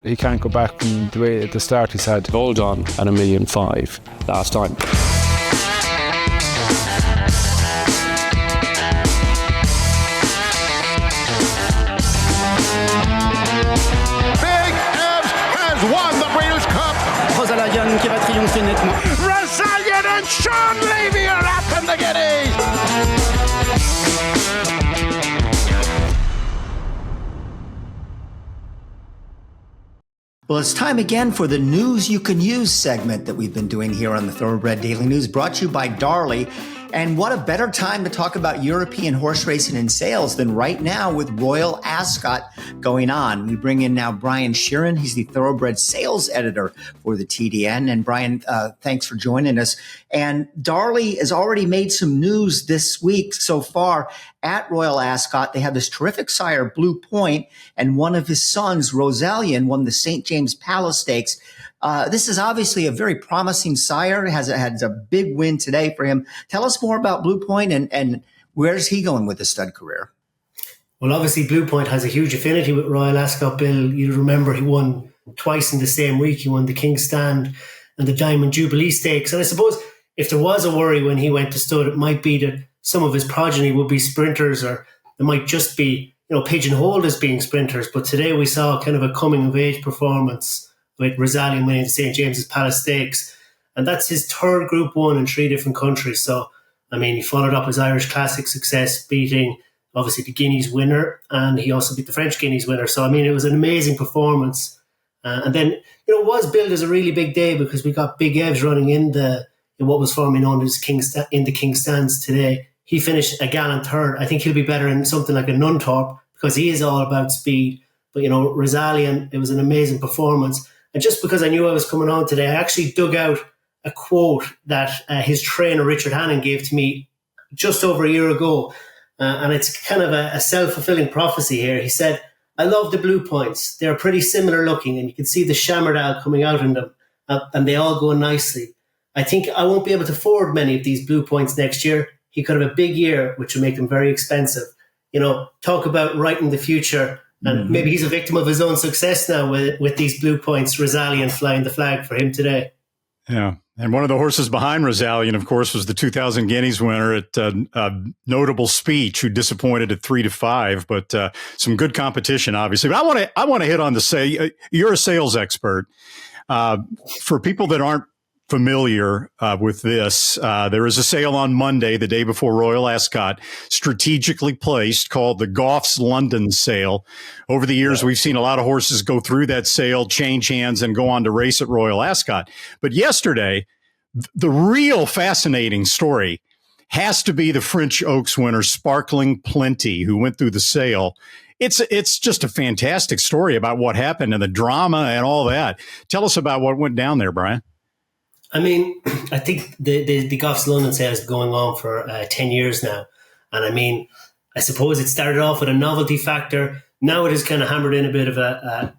He can't go back and the way at the start he's had. All done at $1.5 million last time. Big Evs has won the Breeders' Cup. Rosallion qui va triompher nettement. Rosallion and Sean Levy are up in the Guineas. Well, it's time again for the News You Can Use segment that we've been doing here on the Thoroughbred Daily News, brought to you by Darley. And what a better time to talk about European horse racing and sales than right now with Royal Ascot going on. We bring in now Brian Sheerin. He's the Thoroughbred sales editor for the TDN. And Brian, thanks for joining us. And Darley has already made some news this week so far at Royal Ascot. They have this terrific sire, Blue Point, and one of his sons, Rosallion, won the St. James Palace Stakes. This is obviously a very promising sire. Has a big win today for him. Tell us more about Blue Point and where's he going with his stud career? Well, obviously, Blue Point has a huge affinity with Royal Ascot, Bill. You remember he won twice in the same week. He won the King's Stand and the Diamond Jubilee Stakes. And I suppose if there was a worry when he went to stud, it might be that some of his progeny would be sprinters, or they might just be, pigeonholed as being sprinters. But today we saw kind of a coming-of-age performance with Rosallion winning the St. James's Palace Stakes. And that's his third Group 1 in 3 different countries. So, he followed up his Irish Classic success, beating, obviously, the Guineas winner, and he also beat the French Guineas winner. So, it was an amazing performance. And then, it was billed as a really big day because we got Big Evs running in what was formerly known as in the King's Stands today. He finished a gallant third. I think he'll be better in something like a Nunthorpe because he is all about speed. But, Rosallion, it was an amazing performance. And just because I knew I was coming on today, I actually dug out a quote that his trainer, Richard Hannon, gave to me just over a year ago. And it's kind of a self-fulfilling prophecy here. He said, "I love the Blue Points. They're pretty similar looking, and you can see the Chammerdal coming out in them, and they all go nicely. I think I won't be able to afford many of these Blue Points next year. He could have a big year, which will make them very expensive." Talk about writing the future. And maybe he's a victim of his own success now with these Blue Points, Rosallion flying the flag for him today. Yeah. And one of the horses behind Rosallion, of course, was the 2000 Guineas winner at Notable Speech, who disappointed at 3-5, but some good competition, obviously. But I want to hit on the say, you're a sales expert. For people that aren't familiar with this, there is a sale on Monday, the day before Royal Ascot, strategically placed, called the Goff's London Sale. Over the years, we've seen a lot of horses go through that sale, change hands, and go on to race at Royal Ascot. But yesterday, the real fascinating story has to be the French Oaks winner, Sparkling Plenty, who went through the sale. It's just a fantastic story about what happened and the drama and all that. Tell us about what went down there, Brian. I think the Goff's London sale has been going on for 10 years now. And I suppose it started off with a novelty factor. Now it has kind of hammered in a bit of a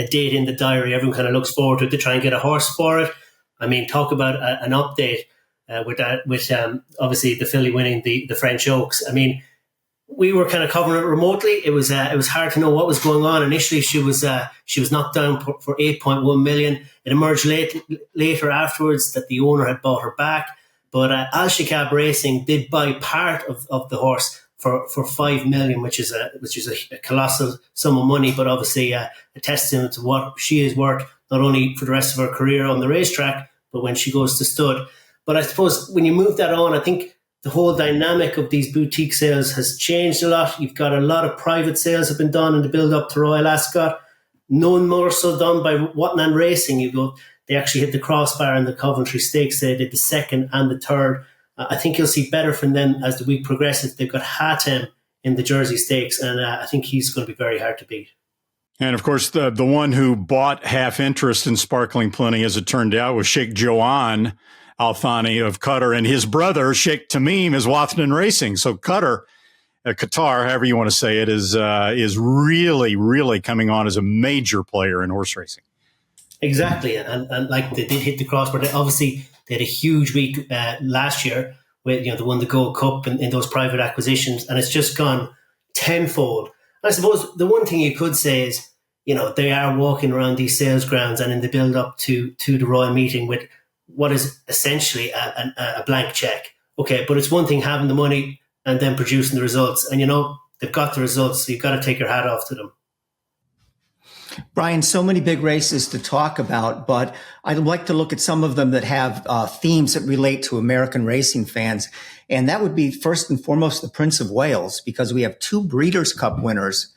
date in the diary. Everyone kind of looks forward to it to try and get a horse for it. Talk about an update with obviously the filly winning the French Oaks. We were kind of covering it remotely. It was hard to know what was going on. Initially, she was knocked down for 8.1 million. It emerged later afterwards that the owner had bought her back. But Al Shikab Racing did buy part of the horse for 5 million, which is a colossal sum of money, but obviously a testament to what she is worth, not only for the rest of her career on the racetrack, but when she goes to stud. But I suppose when you move that on, I think the whole dynamic of these boutique sales has changed a lot. You've got a lot of private sales have been done in the build-up to Royal Ascot. None more so done by Whatnan Racing. They actually hit the crossbar in the Coventry Stakes. They did the second and the third. I think you'll see better from them as the week progresses. They've got Hatem in the Jersey Stakes, and I think he's going to be very hard to beat. And, of course, the one who bought half interest in Sparkling Plenty, as it turned out, was Sheikh Joan Al-Thani of Qatar, and his brother, Sheikh Tamim, is Whatnan Racing. So Qatar, however you want to say it, is really, really coming on as a major player in horse racing. Exactly. And like they did hit the crossbar. They had a huge week last year with, they won the Gold Cup in those private acquisitions, and it's just gone tenfold. I suppose the one thing you could say is they are walking around these sales grounds and in the build up to the Royal meeting with what is essentially a blank check. Okay, but it's one thing having the money and then producing the results. And, they've got the results, so you've got to take your hat off to them. Brian, so many big races to talk about, but I'd like to look at some of them that have themes that relate to American racing fans. And that would be first and foremost the Prince of Wales, because we have 2 Breeders' Cup winners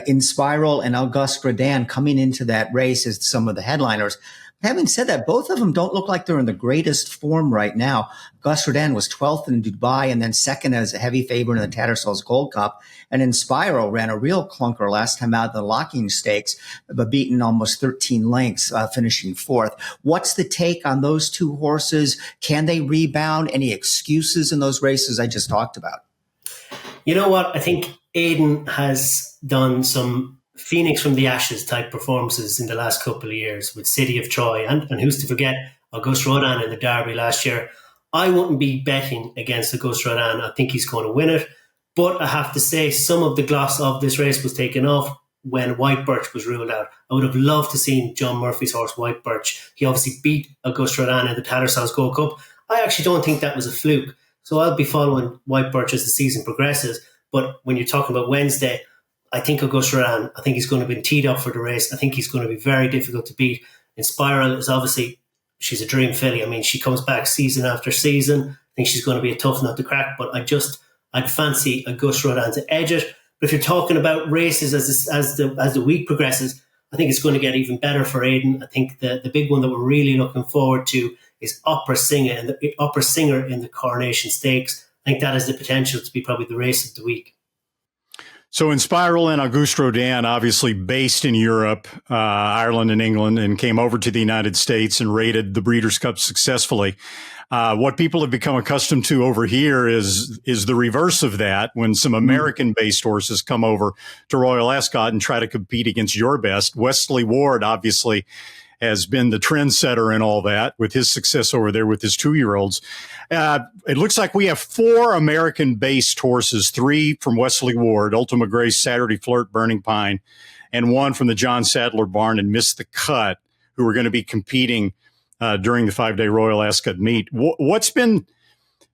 in Spiral and Auguste Rodin coming into that race as some of the headliners. Having said that, both of them don't look like they're in the greatest form right now. Gus Rodin was 12th in Dubai and then second as a heavy favorite in the Tattersall's Gold Cup. And in Spiral ran a real clunker last time out of the Locking Stakes, but beaten almost 13 lengths, finishing 4th. What's the take on those 2 horses? Can they rebound? Any excuses in those races I just talked about? You know what? I think Aidan has done some Phoenix from the Ashes type performances in the last couple of years with City of Troy and who's to forget Auguste Rodin in the Derby last year. I wouldn't be betting against Auguste Rodin. I think he's going to win it. But I have to say some of the gloss of this race was taken off when White Birch was ruled out. I would have loved to see John Murphy's horse White Birch. He obviously beat Auguste Rodin in the Tattersall's Gold Cup. I actually don't think that was a fluke. So I'll be following White Birch as the season progresses. But when you're talking about Wednesday, I think Auguste Rodin, I think he's going to be teed up for the race. I think he's going to be very difficult to beat. And Spiral is obviously, she's a dream filly. I mean, she comes back season after season. I think she's going to be a tough nut to crack, but I'd fancy Auguste Rodin to edge it. But if you're talking about races as the week progresses, I think it's going to get even better for Aidan. I think the big one that we're really looking forward to is Opera Singer in the Coronation Stakes. I think that has the potential to be probably the race of the week. So in Spiral and Auguste Rodin, obviously based in Europe, Ireland and England, and came over to the United States and rated the Breeders' Cup successfully. What people have become accustomed to over here is the reverse of that, when some American-based horses come over to Royal Ascot and try to compete against your best. Wesley Ward, obviously, has been the trendsetter in all that with his success over there with his 2-year-olds. It looks like we have 4 American-based horses, 3 from Wesley Ward, Ultima Grace, Saturday Flirt, Burning Pine, and 1 from the John Sadler barn and Miss the Cut, who are going to be competing during the 5-day Royal Ascot meet. What's been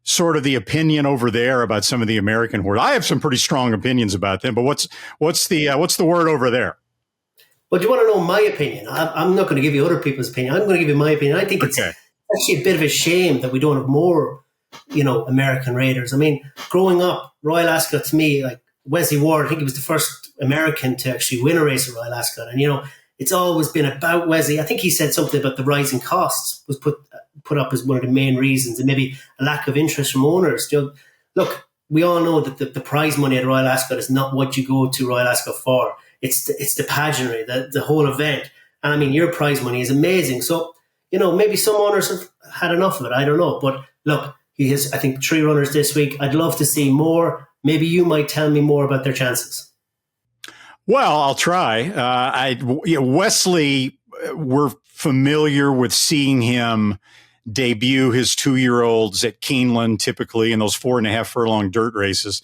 sort of the opinion over there about some of the American horses? I have some pretty strong opinions about them, but what's the word over there? Well, do you want to know my opinion? I'm not going to give you other people's opinion. I'm going to give you my opinion. I think it's actually a bit of a shame that we don't have more, American raiders. I mean, growing up, Royal Ascot to me, like Wesley Ward, I think he was the first American to actually win a race at Royal Ascot. And, it's always been about Wesley. I think he said something about the rising costs was put up as one of the main reasons, and maybe a lack of interest from owners. Look, we all know that the prize money at Royal Ascot is not what you go to Royal Ascot for. It's the pageantry, the whole event. And I mean, your prize money is amazing. So, maybe some owners have had enough of it. I don't know. But look, he has, I think, 3 runners this week. I'd love to see more. Maybe you might tell me more about their chances. Well, I'll try. Wesley, we're familiar with seeing him debut his 2-year-olds at Keeneland, typically in those 4.5 furlong dirt races.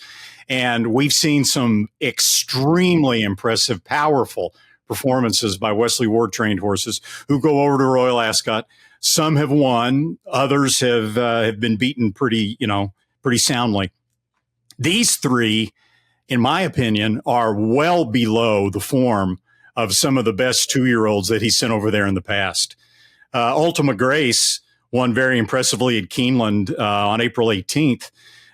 And we've seen some extremely impressive, powerful performances by Wesley Ward trained horses who go over to Royal Ascot. Some have won, others have been beaten pretty soundly. These 3, in my opinion, are well below the form of some of the best 2-year-olds that he sent over there in the past. Ultima Grace won very impressively at Keeneland on April 18th.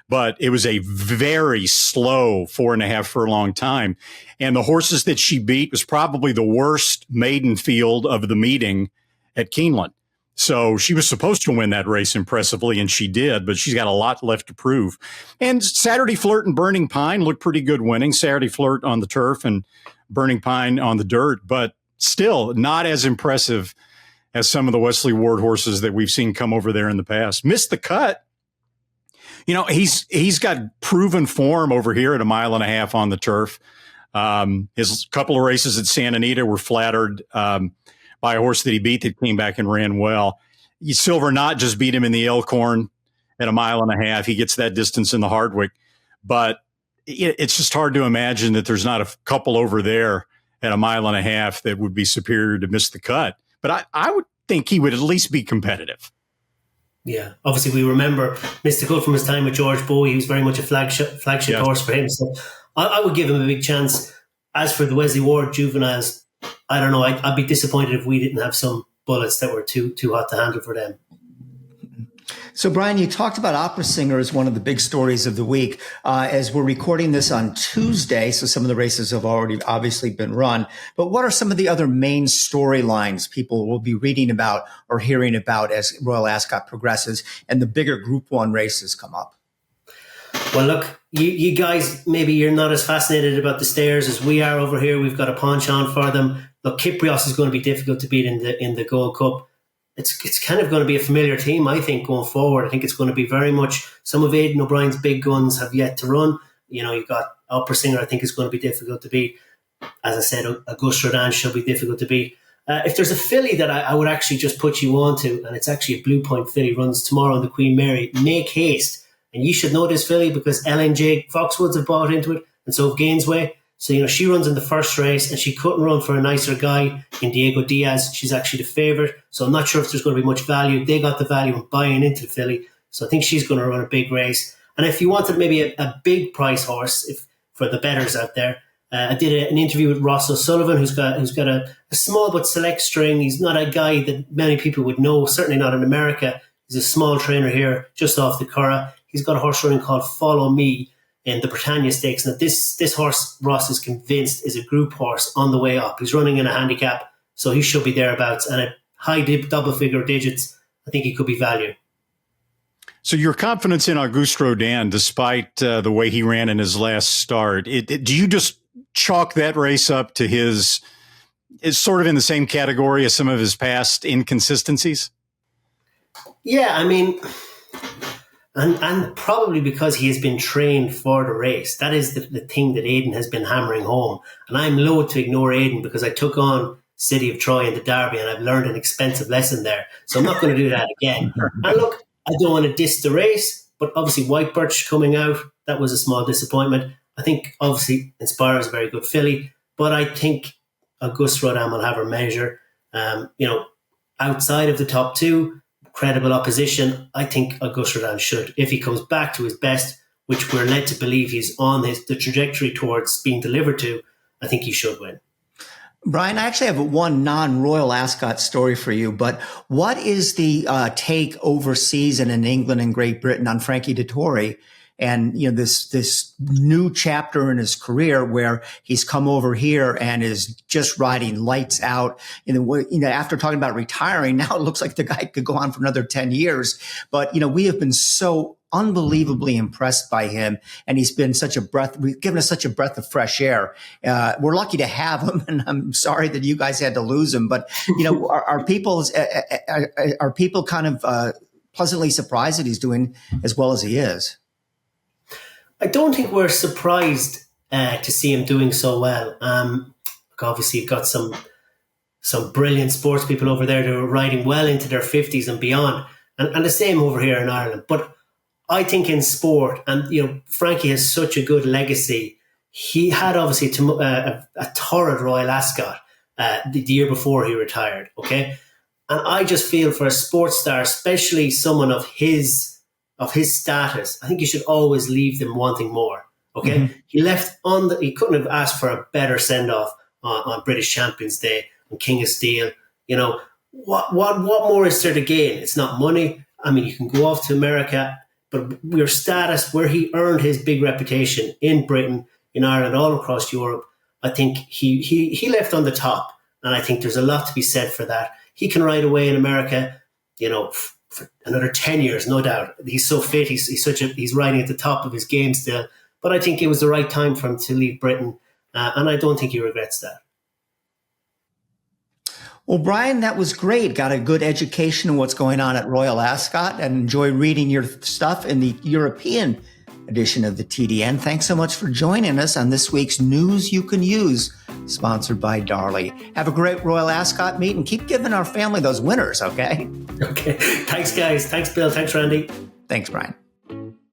But it was a very slow 4.5 furlong time. And the horses that she beat was probably the worst maiden field of the meeting at Keeneland. So she was supposed to win that race impressively, and she did, but she's got a lot left to prove. And Saturday Flirt and Burning Pine looked pretty good winning. Saturday Flirt on the turf and Burning Pine on the dirt, but still not as impressive as some of the Wesley Ward horses that we've seen come over there in the past. Miss the Cut. He's got proven form over here at 1.5 miles on the turf. His couple of races at Santa Anita were flattered by a horse that he beat that came back and ran well. Silver Knot just beat him in the Elkhorn at 1.5 miles. He gets that distance in the Hardwick. But it's just hard to imagine that there's not a couple over there at a mile and a half that would be superior to Miss the Cut. But I would think he would at least be competitive. Yeah, obviously we remember Miss the Cut from his time with George Bowie. He was very much a flagship horse for him. So I would give him a big chance. As for the Wesley Ward juveniles, I don't know. I'd be disappointed if we didn't have some bullets that were too hot to handle for them. So, Brian, you talked about Opera Singer as one of the big stories of the week. As we're recording this on Tuesday, so some of the races have already obviously been run. But what are some of the other main storylines people will be reading about or hearing about as Royal Ascot progresses and the bigger Group 1 races come up? Well, look, you guys, maybe you're not as fascinated about the stairs as we are over here. We've got a penchant for them. Look, Kyprios is going to be difficult to beat in the Gold Cup. It's kind of going to be a familiar team, I think, going forward. I think it's going to be very much some of Aidan O'Brien's big guns have yet to run. You know, you've got Opera Singer, I think, is going to be difficult to beat. As I said, Auguste Rodin should be difficult to beat. If there's a filly that I would actually just put you on to, and it's actually a Blue Point filly, runs tomorrow on the Queen Mary, Make Haste. And you should know this filly because LNJ Foxwoods have bought into it, and so have Gainsway. So, you know, she runs in the first race and she couldn't run for a nicer guy in Diego Diaz. She's actually the favourite. So I'm not sure if there's going to be much value. They got the value of buying into the filly. So I think she's going to run a big race. And if you wanted maybe a big price horse, for the bettors out there, I did an interview with Ross O'Sullivan, who's got a small but select string. He's not a guy that many people would know, certainly not in America. He's a small trainer here, just off the Curragh. He's got a horse running called Follow Me in the Britannia Stakes. Now, this horse, Ross is convinced, is a group horse on the way up. He's running in a handicap, so he should be thereabouts. And at high double figure digits, I think he could be value. So your confidence in Auguste Rodin, despite the way he ran in his last start, do you just chalk that race up to is sort of in the same category as some of his past inconsistencies? Yeah, I mean... And probably because he has been trained for the race. That is the thing that Aidan has been hammering home. And I'm loath to ignore Aidan because I took on City of Troy in the Derby and I've learned an expensive lesson there. So I'm not going to do that again. And look, I don't want to diss the race, but obviously White Birch coming out, that was a small disappointment. I think obviously Inspire is a very good filly, but I think Auguste Rodin will have her measure. Outside of the top two, credible opposition, I think Auguste Rodin should, if he comes back to his best, which we're led to believe he's on the trajectory towards being delivered to, I think he should win. Brian, I actually have one non-Royal Ascot story for you, but what is the take overseas and in England and Great Britain on Frankie Dettori? And, you know, this new chapter in his career where he's come over here and is just riding lights out. After talking about retiring, now it looks like the guy could go on for another 10 years. But, you know, we have been so unbelievably impressed by him. And he's been given us such a breath of fresh air. We're lucky to have him. And I'm sorry that you guys had to lose him. But, you know, are people kind of pleasantly surprised that he's doing as well as he is? I don't think we're surprised to see him doing so well. Obviously, you've got some brilliant sports people over there that are riding well into their 50s and beyond, and the same over here in Ireland. But I think in sport, and you know, Frankie has such a good legacy. He had obviously a torrid Royal Ascot the year before he retired. Okay, and I just feel for a sports star, especially someone of his status, I think you should always leave them wanting more. Okay, mm-hmm. He left he couldn't have asked for a better send off on British Champions Day on King of Steel. You know, what more is there to gain? It's not money. I mean, you can go off to America, but your status, where he earned his big reputation in Britain, in Ireland, all across Europe, I think he left on the top, and I think there's a lot to be said for that. He can ride away in America, you know, for another 10 years, no doubt. He's so fit. He's riding at the top of his game still. But I think it was the right time for him to leave Britain, and I don't think he regrets that. Well, Brian, that was great. Got a good education on what's going on at Royal Ascot, and enjoy reading your stuff in the European edition of the TDN. Thanks so much for joining us on this week's News You Can Use, sponsored by Darley. Have a great Royal Ascot meet and keep giving our family those winners, okay? Okay. Thanks, guys. Thanks, Bill. Thanks, Randy. Thanks, Brian.